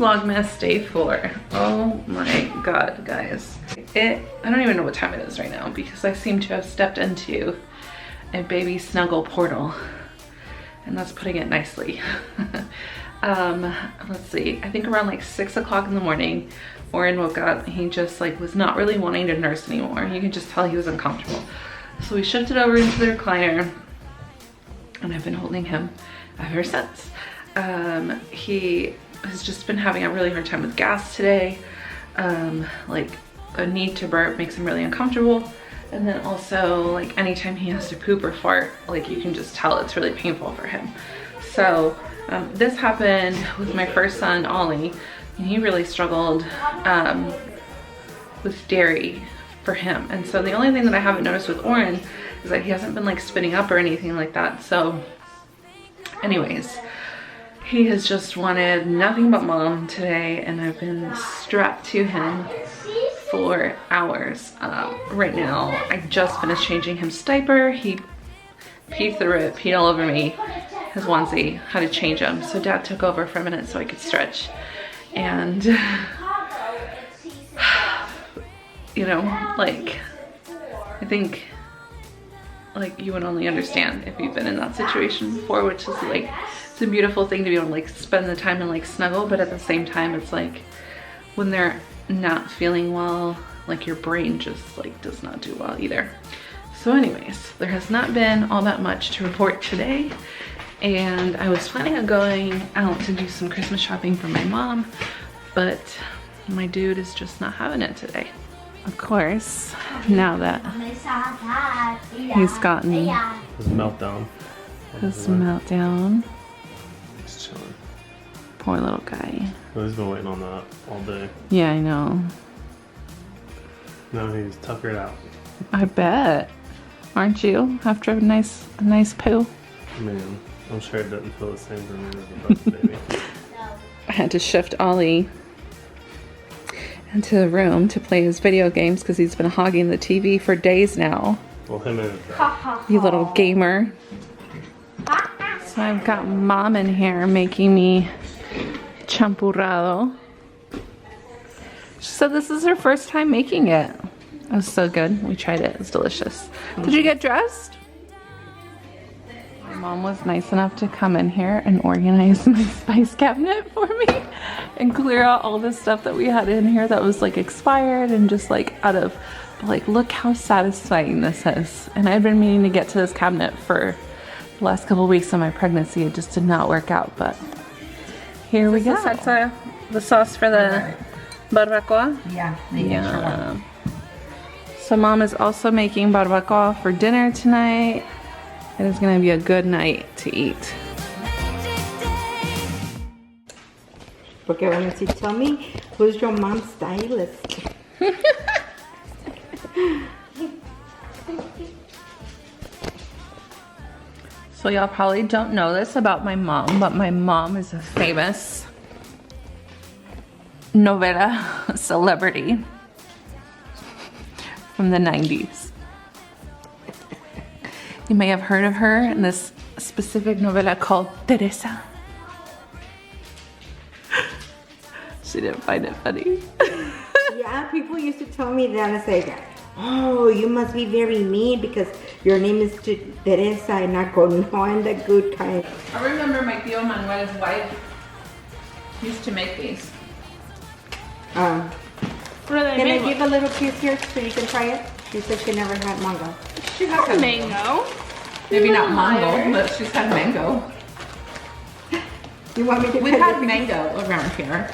Vlogmas Day 4. Oh my god, guys. I don't even know what time it is right now because I seem to have stepped into a baby snuggle portal. And that's putting it nicely. Let's see, I think around like 6 o'clock in the morning, Oren woke up. He just like was not really wanting to nurse anymore. You can just tell he was uncomfortable. So we shifted over into the recliner and I've been holding him ever since. He has just been having a really hard time with gas today. Like a need to burp makes him really uncomfortable. And then also like anytime he has to poop or fart, like you can just tell it's really painful for him. So this happened with my first son, Ollie, and he really struggled with dairy for him. And so the only thing that I haven't noticed with Oren is that he hasn't been like spitting up or anything like that. So anyways, he has just wanted nothing but mom today, and I've been strapped to him for hours. Right now, I just finished changing his diaper. He peed through it, peed all over me, his onesie, had to change him. So dad took over for a minute so I could stretch. And, you know, like, I think, like, you would only understand if you've been in that situation before, which is like, it's a beautiful thing to be able to like spend the time and like snuggle, but at the same time, it's like, when they're not feeling well, like your brain just like does not do well either. So anyways, there has not been all that much to report today, and I was planning on going out to do some Christmas shopping for my mom, but my dude is just not having it today. Of course, now that he's gotten his meltdown. He's chilling. Poor little guy. Well, he's been waiting on that all day. Yeah, I know. No, he's tuckered out. I bet. Aren't you? After a nice poo. Man, I'm sure it doesn't feel the same for me as a birth baby. I had to shift Ollie into the room to play his video games because he's been hogging the TV for days now. Well, him and his dad. You little gamer. So I've got mom in here making me champurrado. She said this is her first time making it. It was so good. We tried it. It was delicious. Did you get dressed? My mom was nice enough to come in here and organize my spice cabinet for me and clear out all the stuff that we had in here that was like expired and just like out of, like, look how satisfying this is. And I've been meaning to get to this cabinet for the last couple of weeks of my pregnancy. It just did not work out, but here we go. The sauce for the barbacoa? Yeah. Yeah. So mom is also making barbacoa for dinner tonight. It is gonna be a good night to eat. Okay, when you tell me who's your mom's stylist? So y'all probably don't know this about my mom, but my mom is a famous novela celebrity from the 90s. You may have heard of her in this specific novela called Teresa. She didn't find it funny. Yeah, people used to tell me that and say, oh, you must be very mean because your name is Teresa and not Conoa, the good kind. I remember my Tío Manuel's wife used to make these. Can I give a little piece here so you can try it? She said she never had mango. She has had mango. Maybe not mango, but she's had mango. You want me to? We've had mango around here,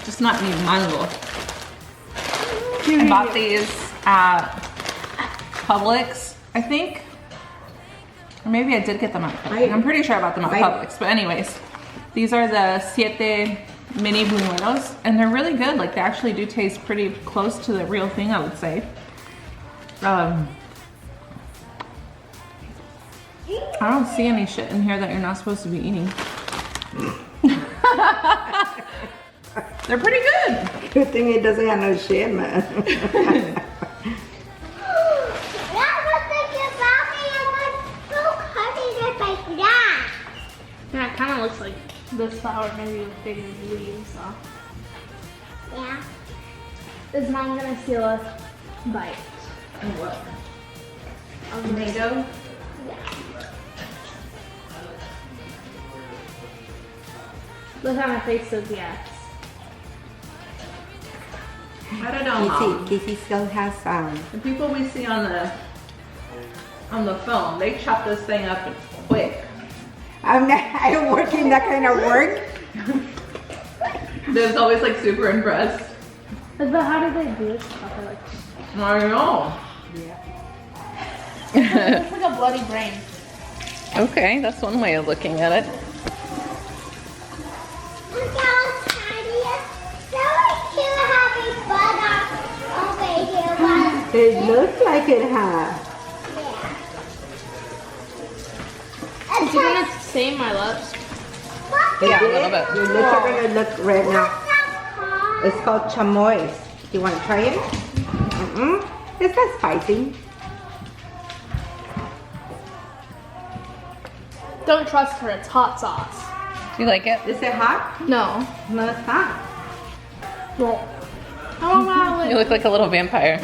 just not any mango. I bought these at Publix, I think. Or maybe I did get them at Publix. I'm pretty sure I bought them at Publix. But anyways, these are the siete mini buñuelos, and they're really good. Like, they actually do taste pretty close to the real thing, I would say. I don't see any shit in here that you're not supposed to be eating. They're pretty good. Good thing it doesn't have no shit, man. Yeah, it kind of looks like This flower maybe with bigger leaves, huh? Yeah. Is mine gonna seal a bite? And what? Tomato? Look how my face says yes. I don't know, Mom. Casey still has The people we see on the phone, they chop this thing up quick. I don't work in that kind of work. They're always like super impressed. But how did they do this? Like, I don't know. it's like a bloody brain. Okay, that's one way of looking at it. Look how tiny it is. So cute having butter over here. But It looks like it has. yeah. Is it gonna stain my lips? Yeah, a little bit. Your lips are gonna look red now. It's called chamoy. Do you want to try it? It's not spicy. Don't trust her, it's hot sauce. Do you like it? Is it hot? No. No, it's not. Well, I don't know. You look like a little vampire.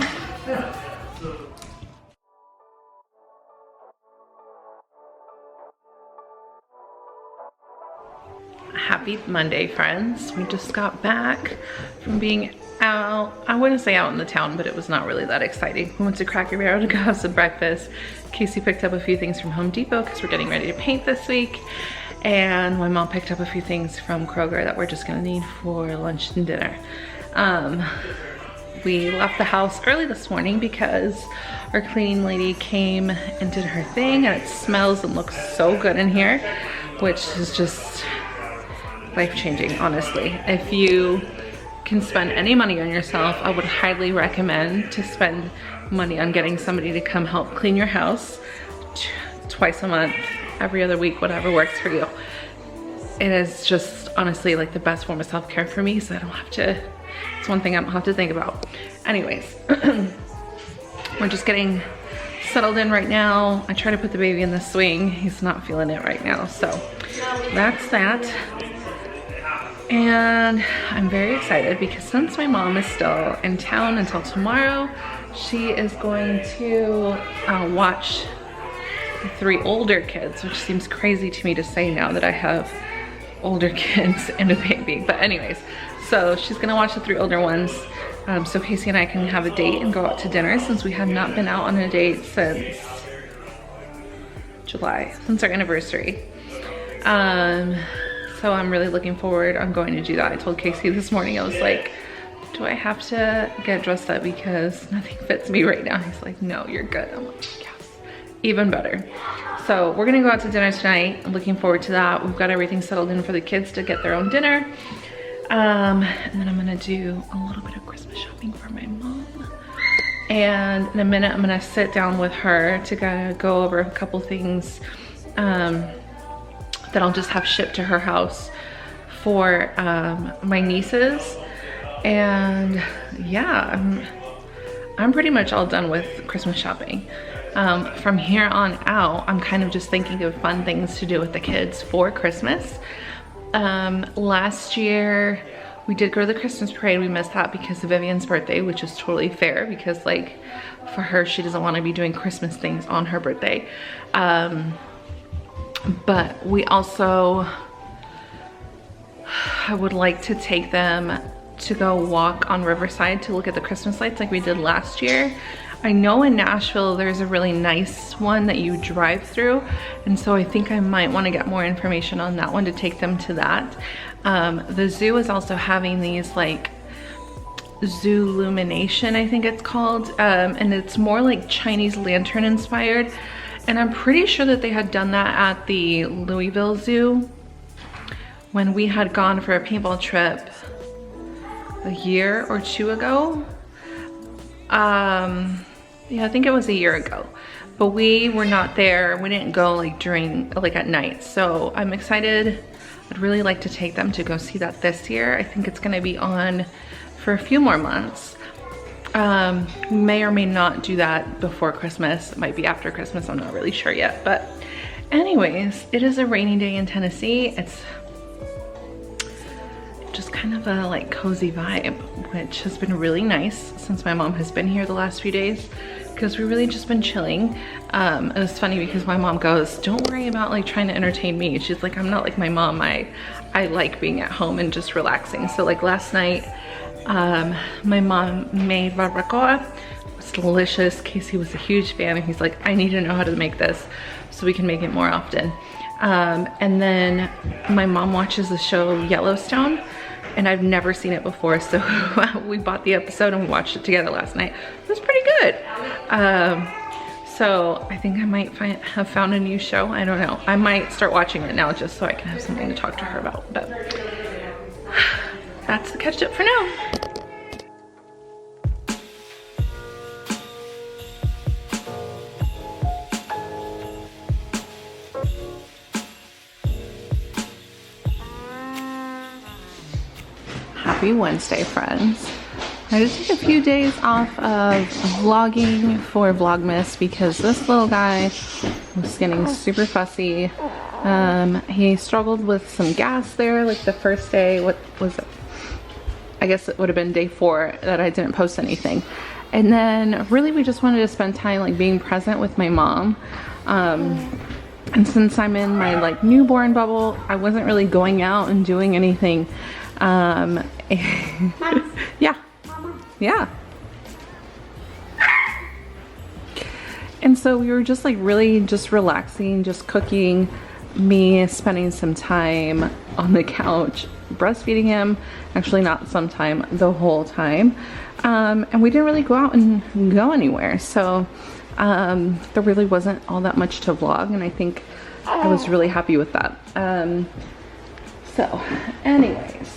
Happy Monday, friends. We just got back from being out. I wouldn't say out in the town, but it was not really that exciting. We went to Cracker Barrel to go have some breakfast. Casey picked up a few things from Home Depot because we're getting ready to paint this week. And my mom picked up a few things from Kroger that we're just gonna need for lunch and dinner. We left the house early this morning because our cleaning lady came and did her thing, and it smells and looks so good in here, which is just life-changing, honestly. If you can spend any money on yourself, I would highly recommend to spend money on getting somebody to come help clean your house twice a month, every other week, whatever works for you. It is just honestly like the best form of self-care for me, so I don't have to, it's one thing I don't have to think about. Anyways, we're just getting settled in right now. I try to put the baby in the swing. He's not feeling it right now, so that's that. And I'm very excited because since my mom is still in town until tomorrow, she is going to watch the 3 older kids, which seems crazy to me to say now that I have older kids and a baby. But anyways, so she's gonna watch the 3 older ones. So Casey and I can have a date and go out to dinner, since we have not been out on a date since July, since our anniversary. So I'm really looking forward on going to do that. I told Casey this morning, I was like, do I have to get dressed up because nothing fits me right now? He's like, no, you're good. I'm like, yes, even better. So we're gonna go out to dinner tonight. I'm looking forward to that. We've got everything settled in for the kids to get their own dinner. And then I'm gonna do a little bit of Christmas shopping for my mom. And in a minute, I'm gonna sit down with her to go over a couple things that I'll just have shipped to her house for my nieces. And yeah, I'm pretty much all done with Christmas shopping. From here on out, I'm kind of just thinking of fun things to do with the kids for Christmas. Last year, we did go to the Christmas parade. We missed that because of Vivian's birthday, which is totally fair because like for her, she doesn't want to be doing Christmas things on her birthday. But we also, I would like to take them to go walk on Riverside to look at the Christmas lights like we did last year. I know in Nashville there's a really nice one that you drive through, and so I think I might want to get more information on that one to take them to that. The zoo is also having these like zoo illumination, I think it's called, and it's more like Chinese lantern inspired. And I'm pretty sure that they had done that at the Louisville Zoo when we had gone for a paintball trip a year or 2 ago. Yeah, I think it was a year ago, but we were not there. We didn't go like at night. So I'm excited. I'd really like to take them to go see that this year. I think it's gonna be on for a few more months. We may or may not do that before Christmas. It might be after Christmas, I'm not really sure yet. But anyways, it is a rainy day in Tennessee. It's kind of a like cozy vibe, which has been really nice since my mom has been here the last few days, because we've really just been chilling. And it's funny because my mom goes, don't worry about like trying to entertain me. She's like, I'm not like my mom. I like being at home and just relaxing. So like last night, my mom made barbacoa. It was delicious. Casey was a huge fan and he's like, I need to know how to make this so we can make it more often. And then my mom watches the show Yellowstone, and I've never seen it before, so we bought the episode and we watched it together last night. It was pretty good. So I think I might have found a new show. I don't know. I might start watching it now just so I can have something to talk to her about. But that's the catch up for now. Happy Wednesday, friends. I just took a few days off of vlogging for Vlogmas because this little guy was getting super fussy. He struggled with some gas there, like the first day. What was it? I guess it would have been day 4 that I didn't post anything. And then really we just wanted to spend time like being present with my mom. And since I'm in my like newborn bubble, I wasn't really going out and doing anything. Yeah. And so we were just like really just relaxing, just cooking, me spending some time on the couch, breastfeeding him, actually not some time, the whole time. And we didn't really go out and go anywhere. So there really wasn't all that much to vlog, and I think I was really happy with that. So anyways,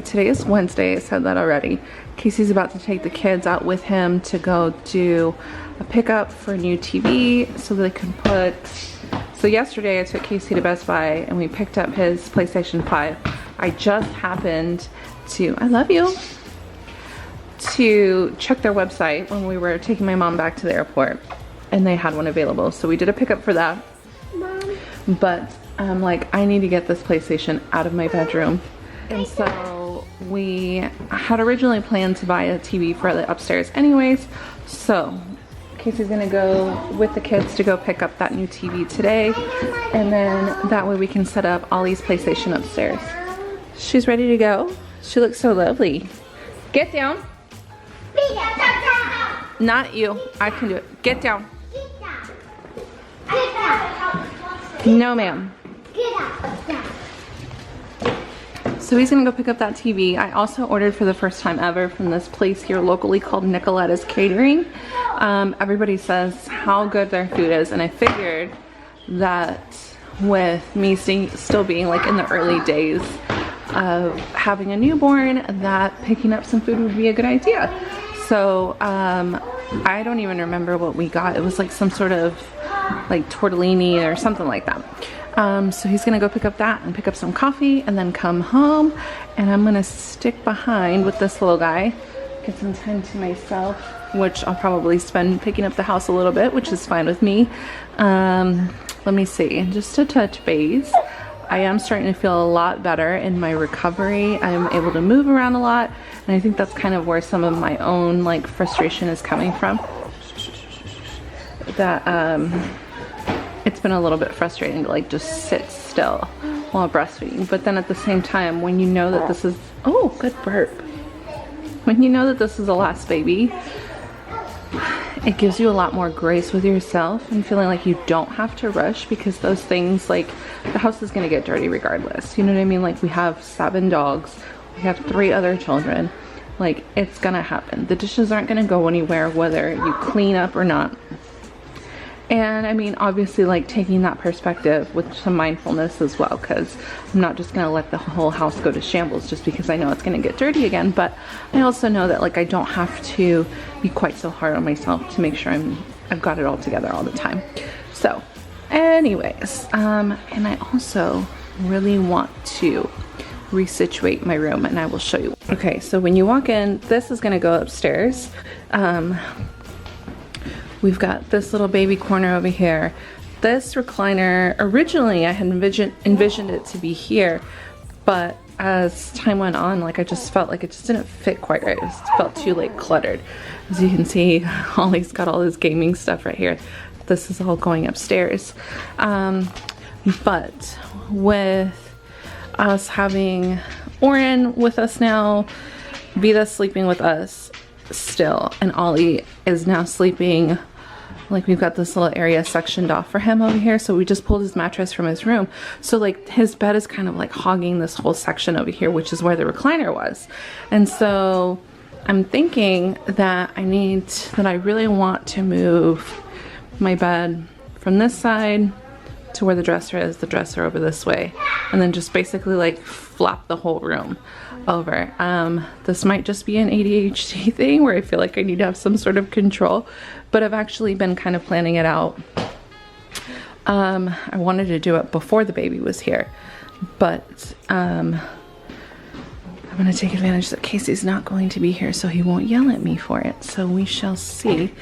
today is Wednesday, I said that already. Casey's about to take the kids out with him to go do a pickup for a new TV so they can so yesterday I took Casey to Best Buy and we picked up his PlayStation 5. I just happened to, I love you, to check their website when we were taking my mom back to the airport and they had one available. So we did a pickup for that. Mom. But I'm like, I need to get this PlayStation out of my bedroom. And so we had originally planned to buy a TV for the upstairs anyways. So Casey's gonna go with the kids to go pick up that new TV today. And then that way we can set up Ollie's PlayStation upstairs. She's ready to go. She looks so lovely. Get down. Not you. I can do it. Get down. No, ma'am. So he's gonna go pick up that TV. I also ordered for the first time ever from this place here locally called Nicoletta's Catering. Everybody says how good their food is, and I figured that with me still being like in the early days of having a newborn, that picking up some food would be a good idea. So I don't even remember what we got. It was like some sort of like tortellini or something like that. So he's gonna go pick up that and pick up some coffee and then come home, and I'm gonna stick behind with this little guy, get some time to myself, which I'll probably spend picking up the house a little bit, which is fine with me. Let me see, just to touch base, I am starting to feel a lot better in my recovery. I'm able to move around a lot, and I think that's kind of where some of my own like frustration is coming from. That it's been a little bit frustrating to like just sit still while breastfeeding. But then at the same time, when you know that this is, oh, good burp. When you know that this is the last baby, it gives you a lot more grace with yourself and feeling like you don't have to rush, because those things, like the house is gonna get dirty regardless. You know what I mean? Like we have 7 dogs, we have 3 other children. Like it's gonna happen. The dishes aren't gonna go anywhere whether you clean up or not. And I mean, obviously like taking that perspective with some mindfulness as well, because I'm not just gonna let the whole house go to shambles just because I know it's gonna get dirty again. But I also know that like I don't have to be quite so hard on myself to make sure I've got it all together all the time. So anyways, and I also really want to resituate my room, and I will show you. Okay, so when you walk in, this is gonna go upstairs. We've got this little baby corner over here. This recliner, originally I had envisioned it to be here, but as time went on, like I just felt like it just didn't fit quite right. It felt too like cluttered. As you can see, Holly's got all this gaming stuff right here. This is all going upstairs. But with us having Oren with us now, Vita's sleeping with us still, and Ollie is now sleeping. Like we've got this little area sectioned off for him over here, so we just pulled his mattress from his room. So like his bed is kind of like hogging this whole section over here, which is where the recliner was. And so I'm thinking that I really want to move my bed from this side to where the dresser is, the dresser over this way, and then just basically like flop the whole room over. This might just be an ADHD thing where I feel like I need to have some sort of control, but I've actually been kind of planning it out. I wanted to do it before the baby was here, but I'm gonna take advantage that Casey's not going to be here, so he won't yell at me for it. So we shall see.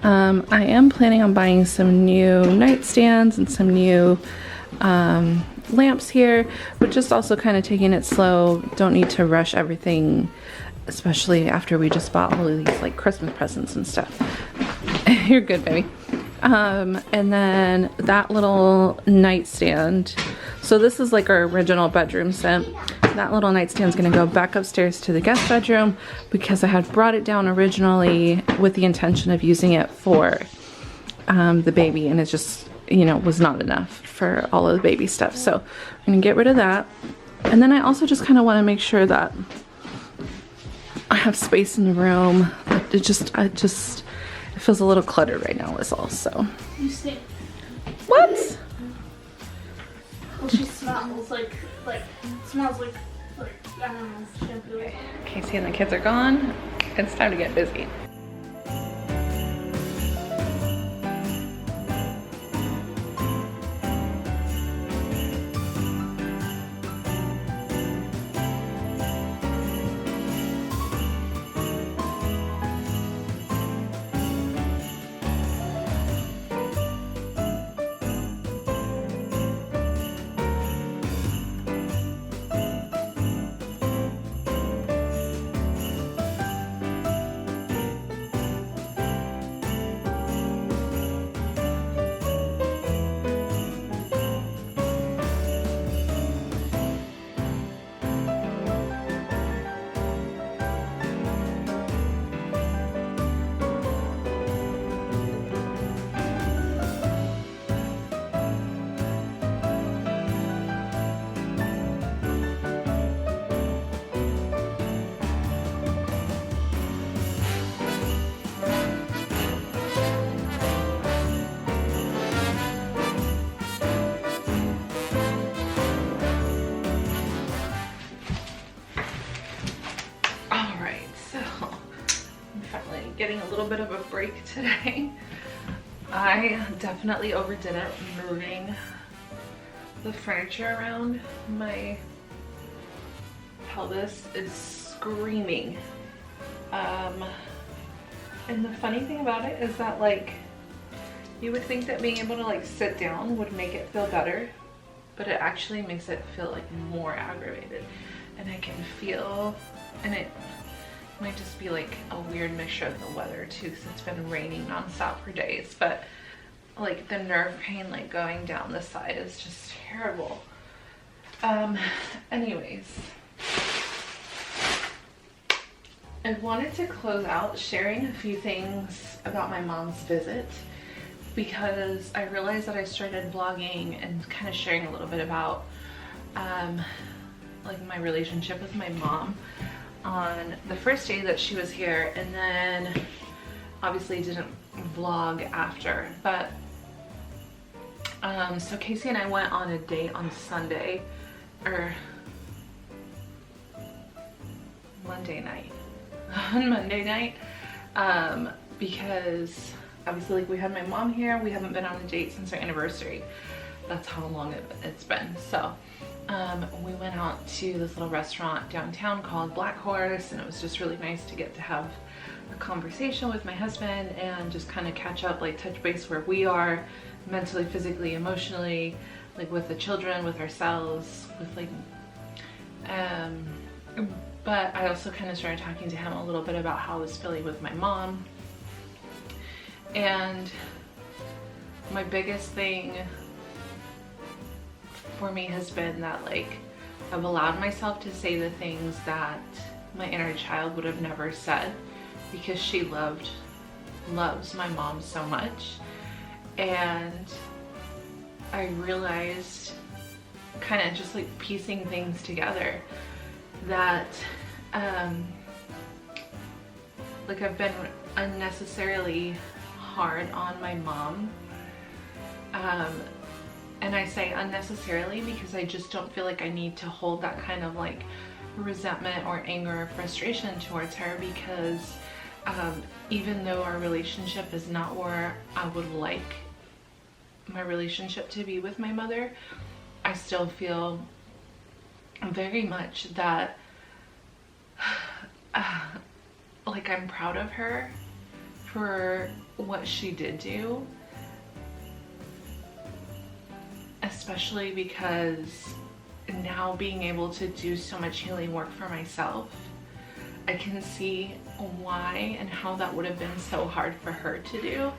I am planning on buying some new nightstands and some new lamps here, but just also kind of taking it slow. Don't need to rush everything, especially after we just bought all of these like Christmas presents and stuff. You're good, baby. And then that little nightstand. So this is like our original bedroom set. That little nightstand's gonna go back upstairs to the guest bedroom because I had brought it down originally with the intention of using it for the baby, and it just, you know, was not enough for all of the baby stuff. So I'm gonna get rid of that. And then I also just kind of want to make sure that I have space in the room. It feels a little cluttered right now is all. So You stink. what? Well, she smells like smells like I don't know, shampoo. Okay, Casey and the kids are gone. It's time to get busy. Getting a little bit of a break today. I definitely overdid it moving the furniture around. My pelvis is screaming. And the funny thing about it is that, like, you would think that being able to like sit down would make it feel better, but it actually makes it feel like more aggravated. And I can feel, and it might just be like a weird mixture of the weather too, because it's been raining nonstop for days, but like the nerve pain like going down the side is just terrible. Anyways, I wanted to close out sharing a few things about my mom's visit, because I realized that I started vlogging and kind of sharing a little bit about like my relationship with my mom on the first day that she was here, and then obviously didn't vlog after. But so Casey and I went on a date on Sunday, or Monday night, on Monday night, because obviously like we had my mom here. We haven't been on a date since our anniversary. That's how long it's been. So we went out to this little restaurant downtown called Black Horse, and it was just really nice to get to have a conversation with my husband and just kind of catch up, like touch base where we are mentally, physically, emotionally, like with the children, with ourselves, with like But I also kind of started talking to him a little bit about how I was feeling with my mom. And my biggest thing for me has been that like I've allowed myself to say the things that my inner child would have never said, because she loves my mom so much. And I realized, kind of just like piecing things together, that like I've been unnecessarily hard on my mom. And I say unnecessarily because I just don't feel like I need to hold that kind of like resentment or anger or frustration towards her, because even though our relationship is not where I would like my relationship to be with my mother, I still feel very much that like I'm proud of her for what she did do, especially because now being able to do so much healing work for myself, I can see why and how that would have been so hard for her to do,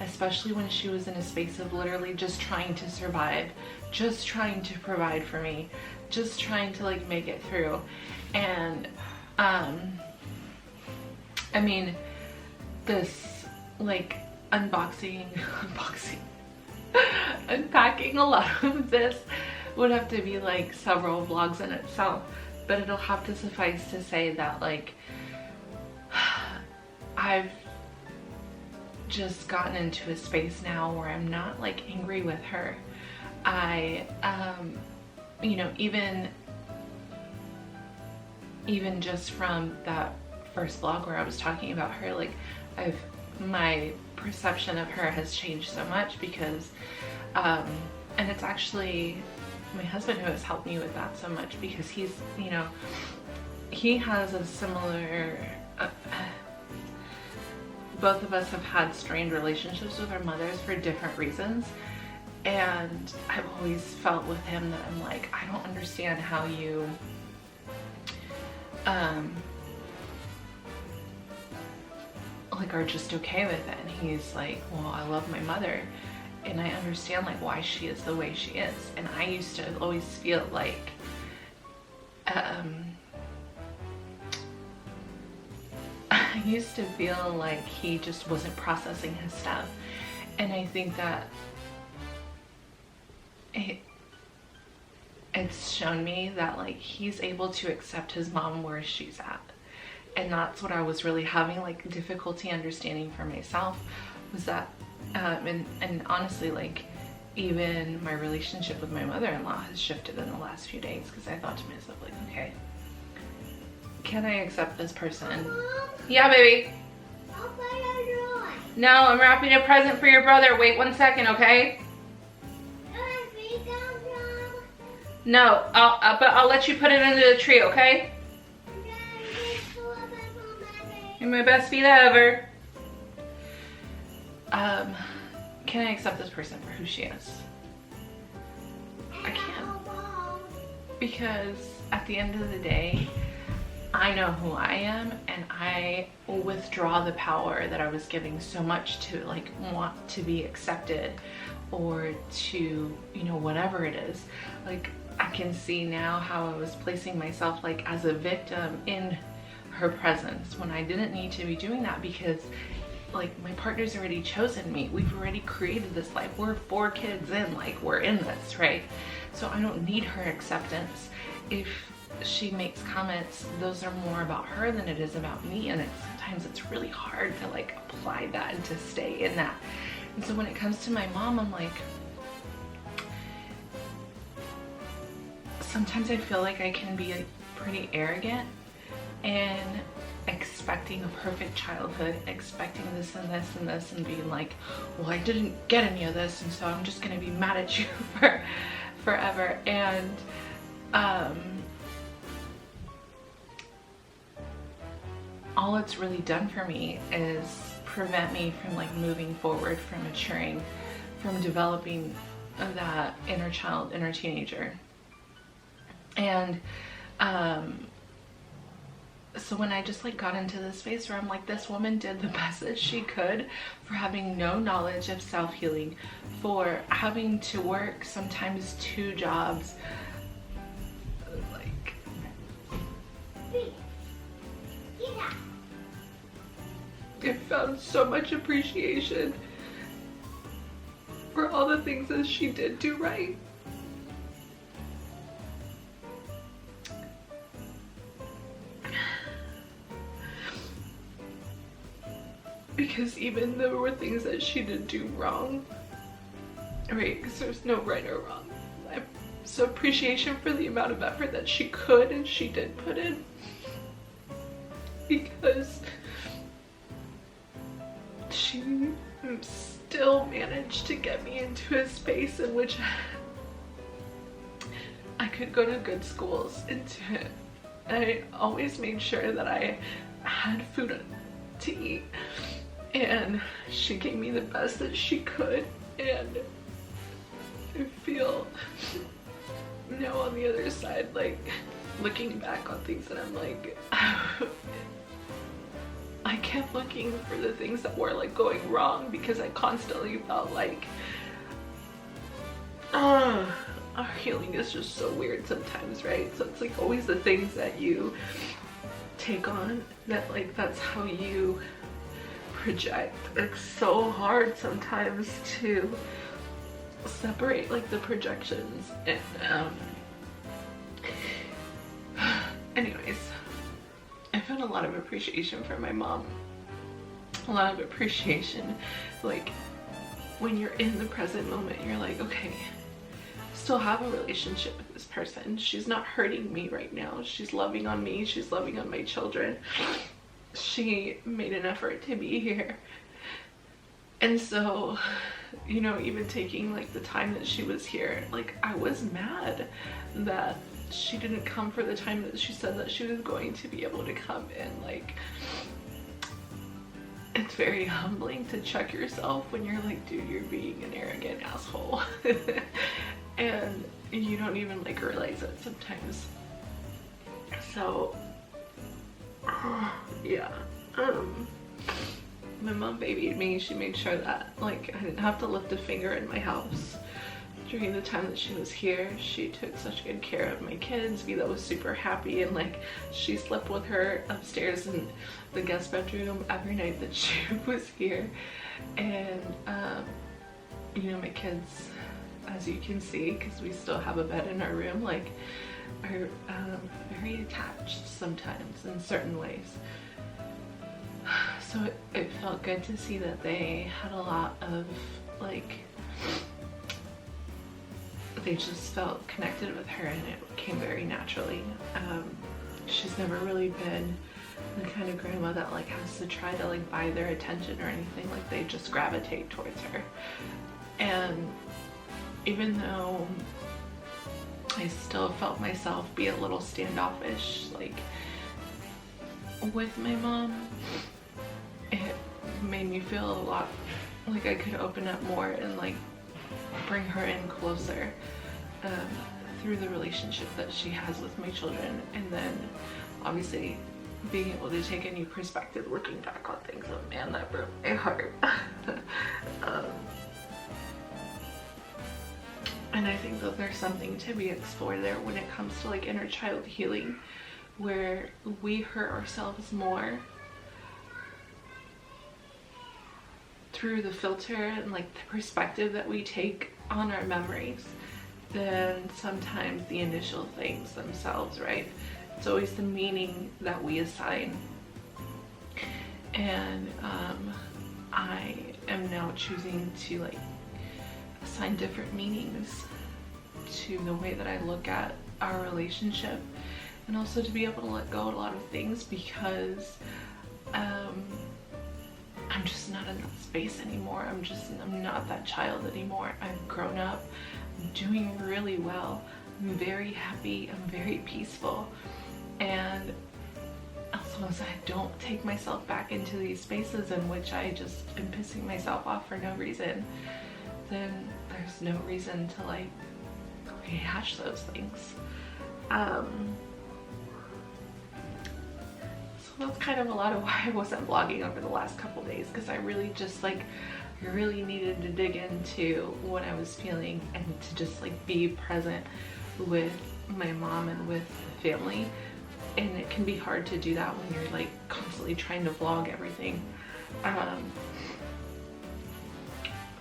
especially when she was in a space of literally just trying to survive, just trying to provide for me, just trying to like make it through. And I mean, this like unpacking a lot of this would have to be like several vlogs in itself, but it'll have to suffice to say that like I've just gotten into a space now where I'm not like angry with her. I you know, even just from that first vlog where I was talking about her, like my perception of her has changed so much, because and it's actually my husband who has helped me with that so much, because he's, you know, he has a similar both of us have had strained relationships with our mothers for different reasons, and I've always felt with him that I'm like, I don't understand how you like are just okay with it. And he's like, well, I love my mother and I understand like why she is the way she is. And I used to always feel like I used to feel like he just wasn't processing his stuff. And I think that it's shown me that like he's able to accept his mom where she's at. And that's what I was really having like difficulty understanding for myself, was that and honestly, like even my relationship with my mother-in-law has shifted in the last few days, because I thought to myself like, okay, can I accept this person? Mom? Yeah, baby. What are you doing? No, I'm wrapping a present for your brother. Wait 1 second, okay? No, but I'll let you put it under the tree, okay? You're my best feet ever. Can I accept this person for who she is? I can't. Because at the end of the day, I know who I am, and I withdraw the power that I was giving so much to like want to be accepted, or to, you know, whatever it is. Like I can see now how I was placing myself like as a victim in her presence when I didn't need to be doing that, because like my partner's already chosen me. We've already created this life. We're 4 kids in, like we're in this, right? So I don't need her acceptance. If she makes comments, those are more about her than it is about me, and sometimes it's really hard to like apply that and to stay in that. And so when it comes to my mom, I'm like, sometimes I feel like I can be like pretty arrogant and expecting a perfect childhood, expecting this and this and this, and being like, well, I didn't get any of this, and so I'm just gonna be mad at you for forever. And all it's really done for me is prevent me from like moving forward, from maturing, from developing that inner child, inner teenager. And So when I just like got into this space where I'm like, this woman did the best that she could for having no knowledge of self-healing, for having to work sometimes 2 jobs, like I found so much appreciation for all the things that she did do right. Because even though there were things that she did do wrong, right, because there's no right or wrong. So appreciation for the amount of effort that she could and she did put in. Because she still managed to get me into a space in which I could go to good schools, and I always made sure that I had food to eat. And she gave me the best that she could, and I feel now on the other side, like looking back on things that I'm like, I kept looking for the things that were like going wrong because I constantly felt like our healing is just so weird sometimes, right? So it's like always the things that you take on that like that's how you project. It's so hard sometimes to separate like the projections. And anyways, I found a lot of appreciation for my mom, a lot of appreciation. Like when you're in the present moment, you're like, okay, still have a relationship with this person. She's not hurting me right now. She's loving on me. She's loving on my children. She made an effort to be here. And so, you know, even taking like the time that she was here, like I was mad that she didn't come for the time that she said that she was going to be able to come in. Like, it's very humbling to check yourself when you're like, dude, you're being an arrogant asshole. And you don't even like realize it sometimes. So yeah, my mom babied me. She made sure that like I didn't have to lift a finger in my house during the time that she was here. She took such good care of my kids. Vila was super happy, and like she slept with her upstairs in the guest bedroom every night that she was here. And you know, my kids, as you can see, because we still have a bed in our room, like are very attached sometimes in certain ways. So it felt good to see that they had a lot of like, they just felt connected with her, and it came very naturally. She's never really been the kind of grandma that like has to try to like buy their attention or anything. Like they just gravitate towards her. And even though I still felt myself be a little standoffish like with my mom, it made me feel a lot like I could open up more and like bring her in closer through the relationship that she has with my children. And then obviously being able to take a new perspective looking back on things. Oh man, that broke my heart. And I think that there's something to be explored there when it comes to like inner child healing, where we hurt ourselves more through the filter and like the perspective that we take on our memories than sometimes the initial things themselves, right? It's always the meaning that we assign. And I am now choosing to like assign different meanings to the way that I look at our relationship, and also to be able to let go of a lot of things, because I'm just not in that space anymore. I'm not that child anymore. I've grown up. I'm doing really well. I'm very happy. I'm very peaceful. And as long as I don't take myself back into these spaces in which I just am pissing myself off for no reason, then there's no reason to like rehash those things. that's kind of a lot of why I wasn't vlogging over the last couple days, because I really just like really needed to dig into what I was feeling and to just like be present with my mom and with the family. And it can be hard to do that when you're like constantly trying to vlog everything.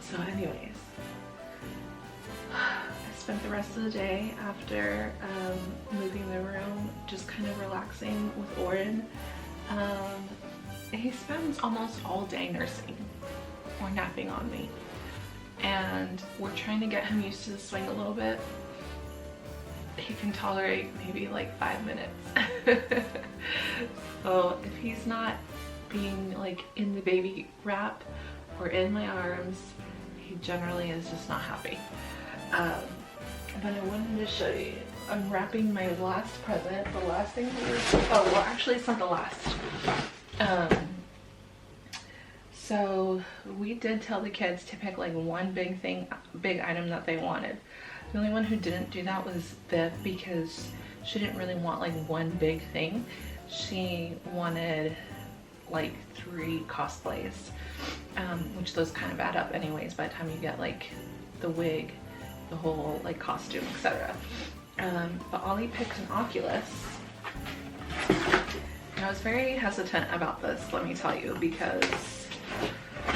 So anyways, I spent the rest of the day after moving the room just kind of relaxing with Oren. He spends almost all day nursing or napping on me, and we're trying to get him used to the swing a little bit. He can tolerate maybe like 5 minutes. So if he's not being like in the baby wrap or in my arms, he generally is just not happy. But I wanted to show you, I'm wrapping my last present. The last thing oh well, actually it's not the last. So we did tell the kids to pick like one big item that they wanted. The only one who didn't do that was Viv, because she didn't really want like one big thing. She wanted like 3 cosplays, which those kind of add up anyways by the time you get like the wig, the whole like costume, etc. But Ollie picked an Oculus. And I was very hesitant about this, let me tell you, because I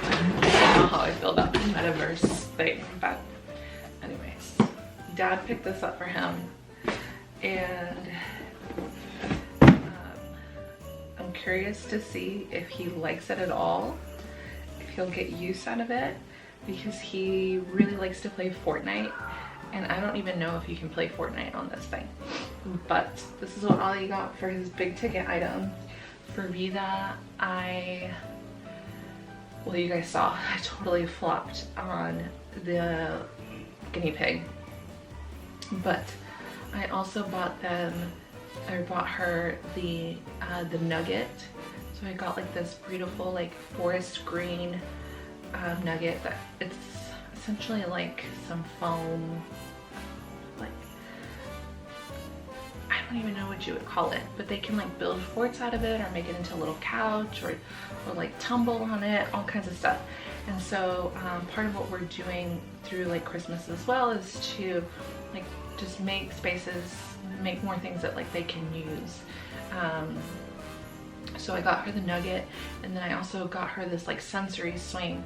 don't know how I feel about the metaverse thing, but anyways, Dad picked this up for him, and I'm curious to see if he likes it at all, if he'll get use out of it, because he really likes to play Fortnite, and I don't even know if you can play Fortnite on this thing. But this is what Ollie got for his big ticket item. For Vida, well, you guys saw, I totally flopped on the guinea pig. But I also bought her the nugget. So I got like this beautiful like forest green nugget that it's essentially like some foam, like, I don't even know what you would call it, but they can like build forts out of it or make it into a little couch or like tumble on it, all kinds of stuff. And so part of what we're doing through like Christmas as well is to like just make spaces, make more things that like they can use. So I got her the nugget, and then I also got her this like sensory swing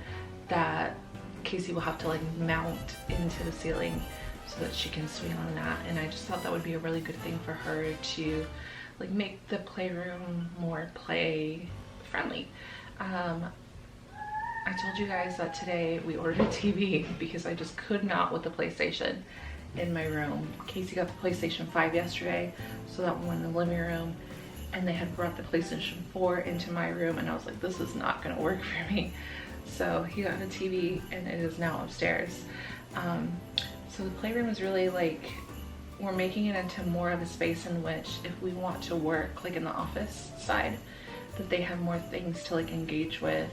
that Casey will have to like mount into the ceiling so that she can swing on that. And I just thought that would be a really good thing for her to like make the playroom more play friendly. I told you guys that today we ordered a TV because I just could not with the PlayStation in my room. Casey got the PlayStation 5 yesterday, so that one in the living room, and they had brought the PlayStation 4 into my room, and I was like, this is not gonna work for me. So he got a TV, and it is now upstairs. So the playroom is really like, we're making it into more of a space in which if we want to work like in the office side, that they have more things to like engage with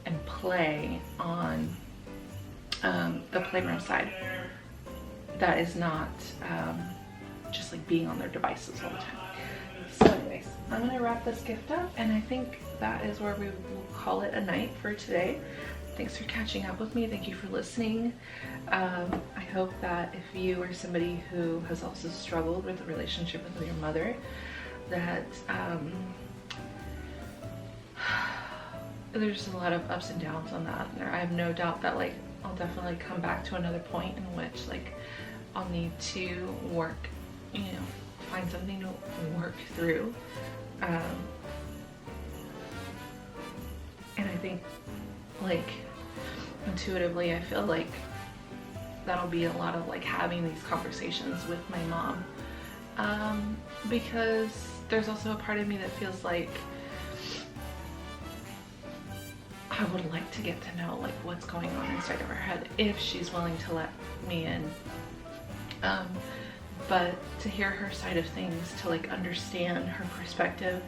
and play on the playroom side. That is not just like being on their devices all the time. So anyways, I'm gonna wrap this gift up, and I think that is where we will call it a night for today. Thanks for catching up with me. Thank you for listening. I hope that if you are somebody who has also struggled with a relationship with your mother, that there's a lot of ups and downs on that. I have no doubt that like I'll definitely come back to another point in which like I'll need to work, you know, find something to work through. And I think like intuitively I feel like that'll be a lot of like having these conversations with my mom, because there's also a part of me that feels like I would like to get to know like what's going on inside of her head if she's willing to let me in. But to hear her side of things, to like understand her perspective,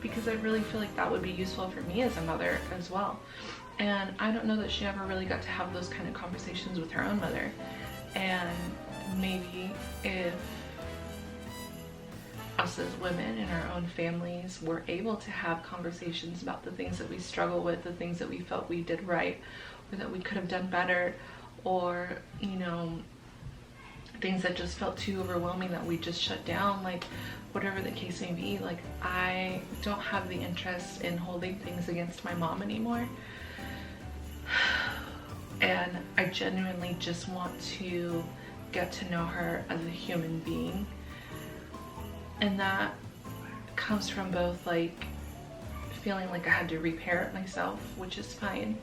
because I really feel like that would be useful for me as a mother as well. And I don't know that she ever really got to have those kind of conversations with her own mother. And maybe if us as women in our own families were able to have conversations about the things that we struggle with, the things that we felt we did right or that we could have done better, or, you know, things that just felt too overwhelming that we just shut down, like whatever the case may be. Like, I don't have the interest in holding things against my mom anymore. And I genuinely just want to get to know her as a human being. And that comes from both like feeling like I had to repair it myself, which is fine,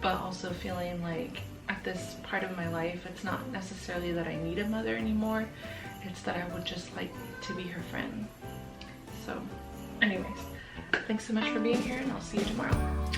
but also feeling like at this part of my life, it's not necessarily that I need a mother anymore, it's that I would just like to be her friend. So anyways, thanks so much for being here, and I'll see you tomorrow.